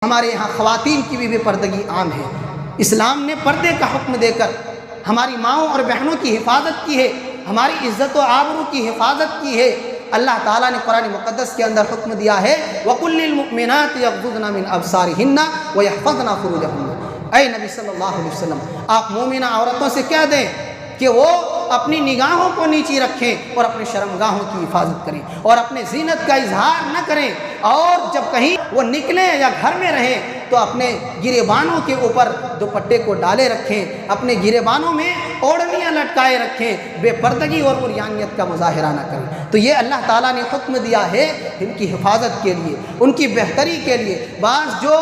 ہمارے یہاں خواتین کی بھی پردگی عام ہے۔ اسلام نے پردے کا حکم دے کر ہماری ماؤں اور بہنوں کی حفاظت کی ہے، ہماری عزت و آبرو کی حفاظت کی ہے۔ اللہ تعالیٰ نے قرآن مقدس کے اندر حکم دیا ہے وَقُلْ لِلْمُؤْمِنَاتِ يَغْضُضْنَ مِنْ أَبْصَارِهِنَّ وَيَحْفَظْنَ فُرُوجَهُنَّ۔ اے نبی صلی اللہ علیہ وسلم، آپ مومنہ عورتوں سے کہہ دیں کہ وہ اپنی نگاہوں کو نیچی رکھیں اور اپنے شرمگاہوں کی حفاظت کریں اور اپنے زینت کا اظہار نہ کریں، اور جب کہیں وہ نکلیں یا گھر میں رہیں تو اپنے گریبانوں کے اوپر دوپٹے کو ڈالے رکھیں، اپنے گریبانوں میں اوڑھنیاں لٹکائے رکھیں، بے پردگی اور عریانیت کا مظاہرہ نہ کریں۔ تو یہ اللہ تعالیٰ نے حکم دیا ہے ان کی حفاظت کے لیے، ان کی بہتری کے لیے۔ بعض جو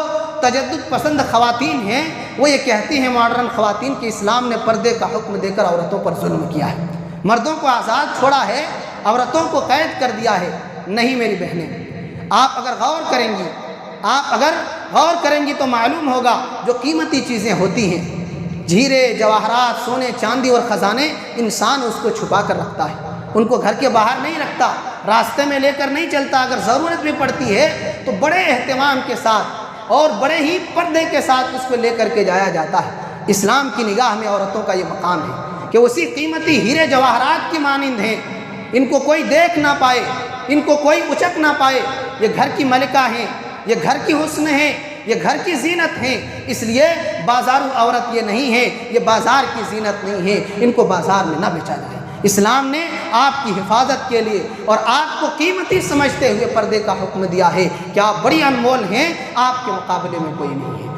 تجدد پسند خواتین ہیں وہ یہ کہتی ہیں ماڈرن خواتین کہ اسلام نے پردے کا حکم دے کر عورتوں پر ظلم کیا ہے، مردوں کو آزاد چھوڑا ہے، عورتوں کو قید کر دیا ہے۔ نہیں میری بہنیں، آپ اگر غور کریں گی تو معلوم ہوگا جو قیمتی چیزیں ہوتی ہیں، ہیرے جواہرات، سونے چاندی اور خزانے، انسان اس کو چھپا کر رکھتا ہے، ان کو گھر کے باہر نہیں رکھتا، راستے میں لے کر نہیں چلتا۔ اگر ضرورت بھی پڑتی ہے تو بڑے اہتمام کے ساتھ اور بڑے ہی پردے کے ساتھ اس کو لے کر کے جایا جاتا ہے۔ اسلام کی نگاہ میں عورتوں کا یہ مقام ہے کہ اسی قیمتی ہیرے جواہرات کی مانند ہیں، ان کو کوئی دیکھ نہ پائے، ان کو کوئی اچک نہ پائے۔ یہ گھر کی ملکہ ہیں، یہ گھر کی حسن ہیں، یہ گھر کی زینت ہیں، اس لیے بازارو عورت یہ نہیں ہے، یہ بازار کی زینت نہیں ہے، ان کو بازار میں نہ بیچا جائے۔ اسلام نے آپ کی حفاظت کے لیے اور آپ کو قیمتی سمجھتے ہوئے پردے کا حکم دیا ہے کہ آپ بڑی انمول ہیں، آپ کے مقابلے میں کوئی نہیں ہے۔